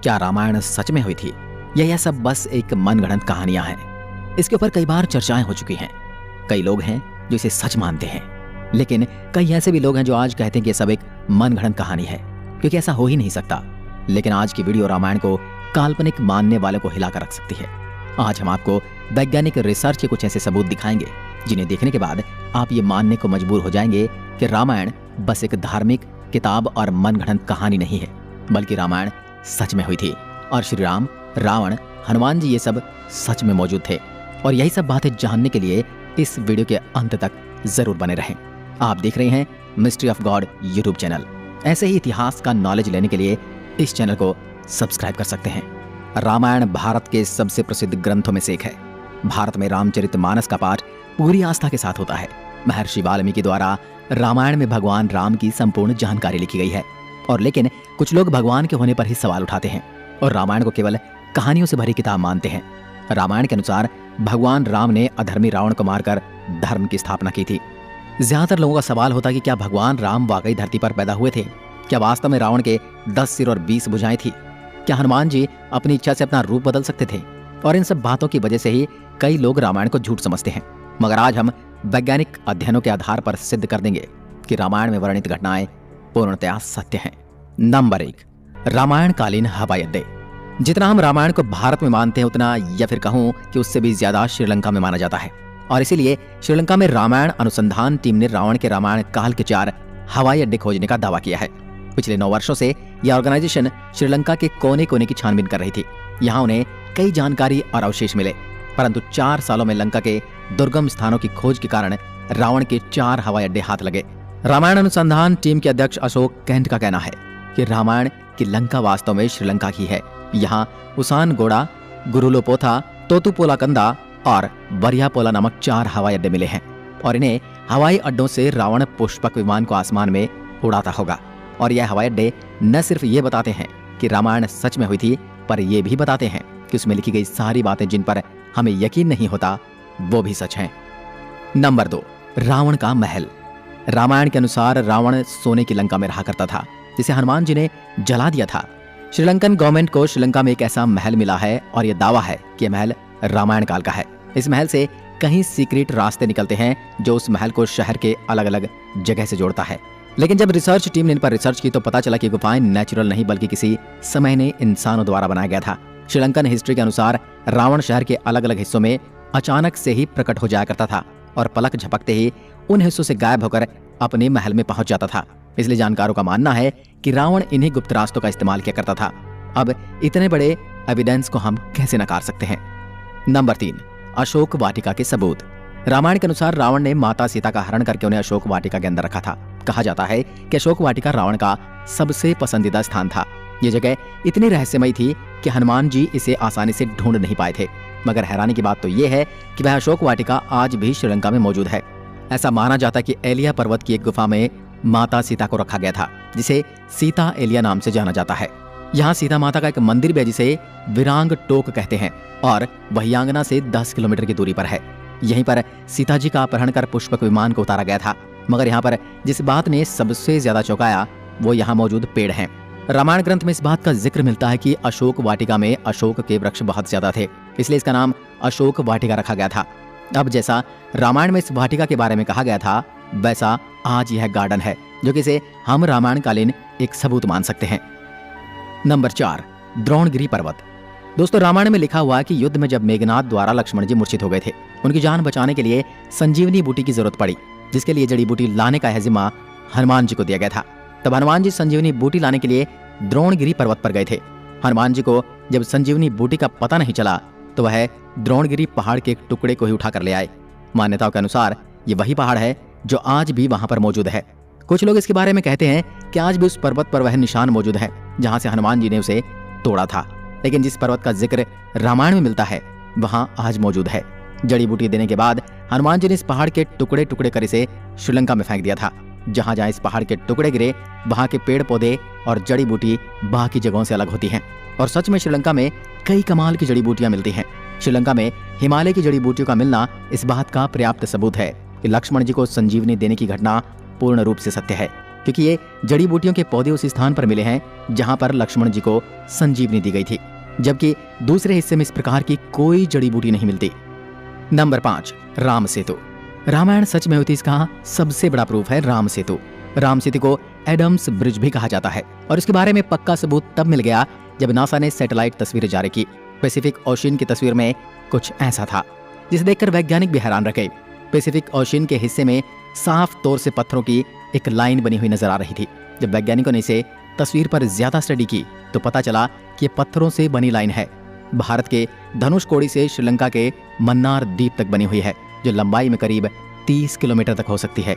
क्या रामायण सच में हुई थी या यह सब बस एक मनगढ़ंत कहानियां हैं? इसके ऊपर कई बार चर्चाएं हो चुकी हैं। कई लोग हैं जो इसे सच मानते हैं, लेकिन कई ऐसे भी लोग हैं जो आज कहते हैं कि यह सब एक मनगढ़ंत कहानी है, क्योंकि ऐसा हो ही नहीं सकता। लेकिन आज की वीडियो रामायण को काल्पनिक मानने वालों को हिलाकर रख सकती है। आज हम आपको वैज्ञानिक रिसर्च के कुछ ऐसे सबूत दिखाएंगे जिन्हें देखने के बाद आप ये मानने को मजबूर हो जाएंगे कि रामायण बस एक धार्मिक किताब और मनगढ़ंत कहानी नहीं है, बल्कि रामायण सच में हुई थी और श्री राम, रावण, हनुमान जी ये सब सच में मौजूद थे। और यही सब बातें जानने के लिए इस वीडियो के अंत तक जरूर बने रहें। आप देख रहे हैं mystery of God YouTube channel. ऐसे ही इतिहास का नॉलेज लेने के लिए इस चैनल को सब्सक्राइब कर सकते हैं। रामायण भारत के सबसे प्रसिद्ध ग्रंथों में से एक है। भारत में रामचरितमानस का पाठ पूरी आस्था के साथ होता है। महर्षि वाल्मीकि द्वारा रामायण में भगवान राम की संपूर्ण जानकारी लिखी गई है। और लेकिन कुछ लोग भगवान के होने पर ही सवाल उठाते हैं और रामायण को केवल कहानियों से भरी किताब मानते हैं। रामायण के अनुसार भगवान राम ने अधर्मी रावण को मारकर धर्म की स्थापना की थी। ज्यादातर लोगों का सवाल होता कि क्या भगवान राम वाकई धरती पर पैदा हुए थे? क्या वास्तव में रावण के 10 सिर और 20 भुजाएं थी? क्या हनुमान जी अपनी इच्छा से अपना रूप बदल सकते थे? और इन सब बातों की वजह से ही कई लोग रामायण को झूठ समझते हैं। मगर आज हम वैज्ञानिक अध्ययनों के आधार पर सिद्ध कर देंगे कि रामायण में वर्णित घटनाएं पूर्णतया सत्य हैं। नंबर 1, रामायण कालीन हवाई अड्डे। जितना हम रामायण को भारत में मानते हैं, उतना या फिर कहूं कि उससे भी ज्यादा श्रीलंका में माना जाता है। और इसीलिए श्रीलंका में रामायण अनुसंधान टीम ने रावण के रामायण काल के 4 हवाई अड्डे खोजने का दावा किया है। पिछले 9 वर्षों से यह ऑर्गेनाइजेशन श्रीलंका के कोने कोने की छानबीन कर रही थी। यहाँ उन्हें कई जानकारी और अवशेष मिले, परंतु 4 सालों में लंका के दुर्गम स्थानों की खोज के कारण रावण के 4 हवाई अड्डे हाथ लगे। रामायण अनुसंधान टीम के अध्यक्ष अशोक कैंट का कहना है कि रामायण की लंका वास्तव में श्रीलंका की है। यहाँ उसानगोड़ा, गुरुलोपोथा, तोतुपोलाकंदा और वरियापोला नामक 4 हवाई अड्डे मिले हैं और इन्हें हवाई अड्डों से रावण पुष्पक विमान को आसमान में उड़ाता होगा। और यह हवाई अड्डे न सिर्फ ये बताते हैं कि रामायण सच में हुई थी, पर यह भी बताते हैं कि उसमें लिखी गई सारी बातें जिन पर हमें यकीन नहीं होता वो भी सच हैं। नंबर 2, रावण का महल। रामायण के अनुसार रावण सोने की लंका में रहा करता था, जिसे हनुमान जी ने जला दिया था। श्रीलंकन गवर्नमेंट को श्रीलंका में एक ऐसा महल मिला है और यह दावा है कि यह महल रामायण काल का है। इस महल से कहीं सीक्रेट रास्ते निकलते हैं जो उस महल को शहर के अलग अलग जगह से जोड़ता है। लेकिन जब रिसर्च टीम ने इन पर रिसर्च की तो पता चला कि गुफाएं नेचुरल नहीं बल्कि किसी समय ने इंसानों द्वारा बनाया गया था। श्रीलंकन हिस्ट्री के अनुसार रावण शहर के अलग अलग हिस्सों में अचानक से ही प्रकट हो जाया करता था और पलक झपकते ही उन हिस्सों से गायब होकर अपने महल में पहुंच जाता था। इसलिए जानकारों का मानना है कि रावण इन्हीं गुप्त रास्तों का इस्तेमाल किया करता था। अब इतने बड़े एविडेंस को हम कैसे नकार सकते हैं? नंबर 3, अशोक वाटिका के सबूत। रामायण के अनुसार रावण ने माता सीता का हरण करके उन्हें अशोक वाटिका के अंदर रखा था। कहा जाता है कि अशोक वाटिका रावण का सबसे पसंदीदा स्थान था। ये जगह इतनी रहस्यमयी थी कि हनुमान जी इसे आसानी से ढूंढ नहीं पाए थे। मगर हैरानी की बात तो ये है कि वह अशोक वाटिका आज भी श्रीलंका में मौजूद है। ऐसा माना जाता है कि एलिया पर्वत की एक गुफा में माता सीता को रखा गया था, जिसे सीता एलिया नाम से जाना जाता है। यहाँ सीता माता का एक मंदिर भी है जिसे विरांग टोक कहते हैं और वही आंगना से 10 किलोमीटर की दूरी पर है। यहीं पर सीता जी का अपहरण कर पुष्पक विमान को उतारा गया था। मगर यहाँ पर जिस बात ने सबसे ज्यादा चौंकाया वो यहाँ मौजूद पेड़ हैं। रामायण ग्रंथ में इस बात का जिक्र मिलता है कि अशोक वाटिका में अशोक के वृक्ष बहुत ज्यादा थे, इसलिए इसका नाम अशोक वाटिका रखा गया था। अब जैसा रामायण में इस वाटिका के बारे में कहा गया था, वैसा आज यह गार्डन है, जो कि इसे हम रामायण कालीन एक सबूत मान सकते हैं। नंबर 4, द्रोणगिरी पर्वत। दोस्तों, रामायण में लिखा हुआ है कि युद्ध में जब मेघनाथ द्वारा लक्ष्मण जी मूर्छित हो गए थे, उनकी जान बचाने के लिए संजीवनी बूटी की जरूरत पड़ी, जिसके लिए जड़ी बूटी लाने का जिम्मा हनुमान जी को दिया गया था। तब हनुमान जी संजीवनी बूटी लाने के लिए द्रोणगिरी पर्वत पर गए थे। हनुमान जी को जब संजीवनी बूटी का पता नहीं चला तो वह द्रोणगिरी पहाड़ के एक टुकड़े को ही उठाकर ले आए। मान्यताओं के अनुसार ये वही पहाड़ है जो आज भी वहां पर मौजूद है। कुछ लोग इसके बारे में कहते हैं कि आज भी उस पर्वत पर वह निशान मौजूद है जहां से हनुमान जी ने उसे तोड़ा था। लेकिन जिस पर्वत का जिक्र रामायण में मिलता है वहां आज मौजूद है। जड़ी बूटी देने के बाद हनुमान जी ने इस पहाड़ के टुकड़े टुकड़े कर इसे श्रीलंका में फेंक दिया था। जहां जहां इस पहाड़ के टुकड़े गिरे वहां के पेड़ पौधे और जड़ी बूटी बाकी जगहों से अलग होती हैं। और सच में श्रीलंका में कई कमाल की जड़ी बूटियां मिलती हैं। श्रीलंका में हिमालय की जड़ी बूटियों का मिलना इस बात का पर्याप्त सबूत है कि लक्ष्मण जी को संजीवनी देने की घटना पूर्ण रूप से सत्य है। क्योंकि ये जड़ी बूटियों के पौधे उस स्थान पर मिले हैं जहां पर लक्ष्मण जी को संजीवनी दी गई थी, जबकि दूसरे हिस्से में इस प्रकार की कोई जड़ी बूटी नहीं मिलती। नंबर 5, राम सेतु। रामायण सच में होती इसका सबसे बड़ा प्रूफ है राम सेतु। राम सेतु को एडम्स ब्रिज भी कहा जाता है और इसके बारे में पक्का सबूत तब मिल गया जब नासा ने सैटेलाइट तस्वीरें जारी की। पैसिफिक ओशियन की तस्वीर में कुछ ऐसा था जिसे देखकर वैज्ञानिक भी हैरान रह गए। पैसिफिक ओशियन के हिस्से में साफ तौर से पत्थरों की एक लाइन बनी हुई नजर आ रही थी। जब वैज्ञानिकों ने इसे तस्वीर पर ज्यादा स्टडी की तो पता चला कि पत्थरों से बनी लाइन है। भारत के धनुषकोडी से श्रीलंका के मन्नार द्वीप तक बनी हुई है, जो लंबाई में करीब 30 किलोमीटर तक हो सकती है।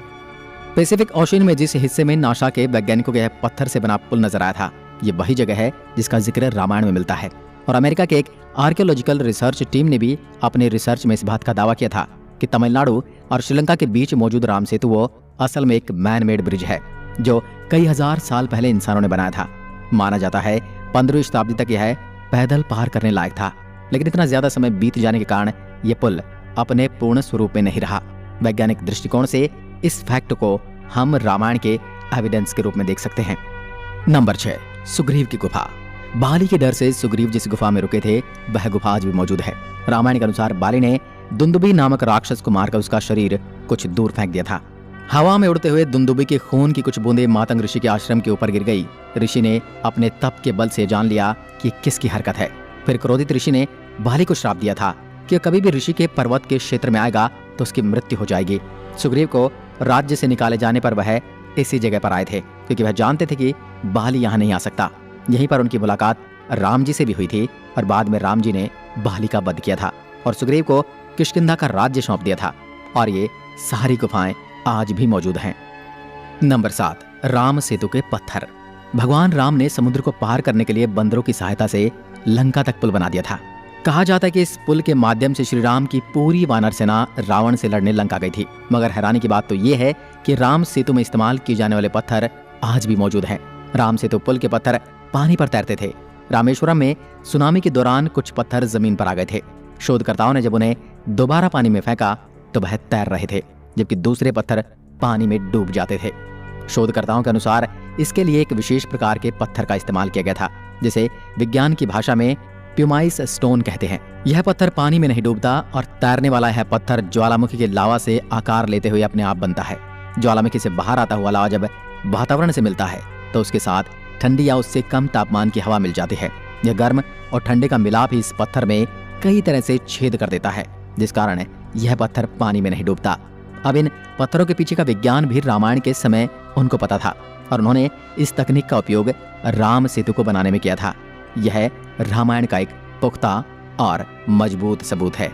पैसिफिक ओशियन में जिस हिस्से में नासा के वैज्ञानिकों के पत्थर से बना पुल नजर आया था, ये वही जगह है जिसका जिक्र रामायण में मिलता है। और अमेरिका के एक आर्कियोलॉजिकल रिसर्च टीम ने भी अपने रिसर्च में इस बात का दावा किया था कि तमिलनाडु और श्रीलंका के बीच मौजूद राम सेतु वो असल में एक मैन मेड ब्रिज है जो कई हजार साल पहले इंसानों ने बनाया था। माना जाता है 15वीं शताब्दी तक यह पैदल पार करने लायक था, लेकिन इतना ज्यादा समय बीत जाने के कारण यह पुल अपने पूर्ण स्वरूप में नहीं रहा। वैज्ञानिक दृष्टिकोण से इस फैक्ट को हम रामायण के एविडेंस के रूप में देख सकते हैं। नंबर 6, सुग्रीव की गुफा। बाली के डर से सुग्रीव जिस गुफा में रुके थे वह गुफा आज भी मौजूद है। रामायण के अनुसार बाली ने दुंदुबी नामक राक्षस को मारकर उसका शरीर कुछ दूर फेंक दिया था। हवा में उड़ते हुए दुंदुबी के खून की कुछ बूंदें मातंग ऋषि के आश्रम के ऊपर गिर गई। ऋषि ने अपने तप के बल से जान लिया कि किसकी हरकत है। फिर क्रोधित ऋषि ने बाली को श्राप दिया था कि कभी भी ऋषि के पर्वत के क्षेत्र में आएगा तो उसकी मृत्यु हो जाएगी। सुग्रीव को राज्य से निकाले जाने पर वह इसी जगह पर आए थे, क्योंकि वह जानते थे कि बाली यहाँ नहीं आ सकता। यहीं पर उनकी मुलाकात राम जी से भी हुई थी और बाद में राम जी ने बाली का वध किया था और सुग्रीव को किष्किंधा का राज्य सौंप दिया था। और ये सारी गुफाएं आज भी मौजूद हैं। नंबर 7, राम सेतु के पत्थर। भगवान राम ने समुद्र को पार करने के लिए बंदरों की सहायता से लंका तक पुल बना दिया था। कहा जाता है कि इस पुल के माध्यम से श्री राम की पूरी वानर सेना रावण से लड़ने लंका गई थी। मगर हैरानी की बात तो ये है कि राम सेतु में इस्तेमाल किए जाने वाले पत्थर आज भी मौजूद हैं। राम सेतु पुल के पत्थर पानी पर तैरते थे। रामेश्वरम में सुनामी के दौरान कुछ पत्थर जमीन पर आ गए थे। शोधकर्ताओं ने जब उन्हें दोबारा पानी में फेंका तो वह तैर रहे थे, जबकि दूसरे पत्थर पानी में डूब जाते थे। शोधकर्ताओं के अनुसार इसके लिए एक विशेष प्रकार के पत्थर का इस्तेमाल किया गया था, जिसे विज्ञान की भाषा में प्यूमाइस स्टोन कहते हैं। यह पत्थर पानी में नहीं डूबता और तैरने वाला यह पत्थर ज्वालामुखी के लावा से आकार लेते हुए अपने आप बनता है। ज्वालामुखी से बाहर आता हुआ लावा जब वातावरण से मिलता है तो उसके साथ ठंडी या उससे कम तापमान की हवा मिल जाती है। यह गर्म और ठंडे का मिलाप ही इस पत्थर में कई तरह से छेद कर देता है, जिस कारण यह पत्थर पानी में नहीं डूबता। अब इन पत्थरों के पीछे का विज्ञान भी रामायण के समय उनको पता था और उन्होंने इस तकनीक का उपयोग राम सेतु को बनाने में किया था। यह रामायण का एक पुख्ता और मजबूत सबूत है।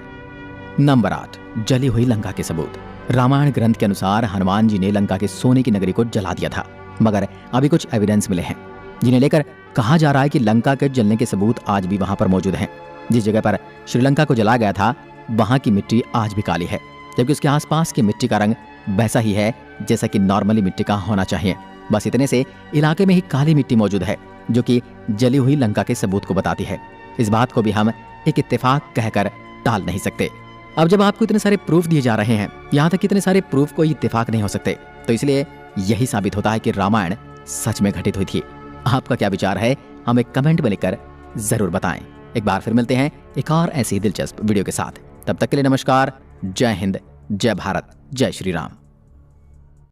नंबर 8, जली हुई लंका के सबूत। रामायण ग्रंथ के अनुसार हनुमान जी ने लंका के सोने की नगरी को जला दिया था, मगर अभी कुछ एविडेंस मिले हैं जिन्हें लेकर कहा जा रहा है कि लंका के जलने के सबूत आज भी वहां पर मौजूद हैं। जिस जगह पर श्रीलंका को जला गया था वहां की मिट्टी आज भी काली है, जबकि उसके आसपास की मिट्टी का रंग वैसा ही है जैसा कि नॉर्मली मिट्टी का होना चाहिए। बस इतने से इलाके में ही काली मिट्टी मौजूद है जो कि जली हुई लंका के सबूत को बताती है। इस बात को भी हम एक इत्तेफाक कहकर टाल नहीं सकते। अब जब आपको इतने सारे प्रूफ दिए जा रहे हैं, यहाँ तक इतने सारे प्रूफ कोई इत्तेफाक नहीं हो सकते, तो इसलिए यही साबित होता है कि रामायण सच में घटित हुई थी। आपका क्या विचार है हमें कमेंट में लिखकर जरूर बताएं। एक बार फिर मिलते हैं एक और ऐसी दिलचस्प वीडियो के साथ। तब तक के लिए नमस्कार। जय हिंद, जय भारत, जय श्री राम।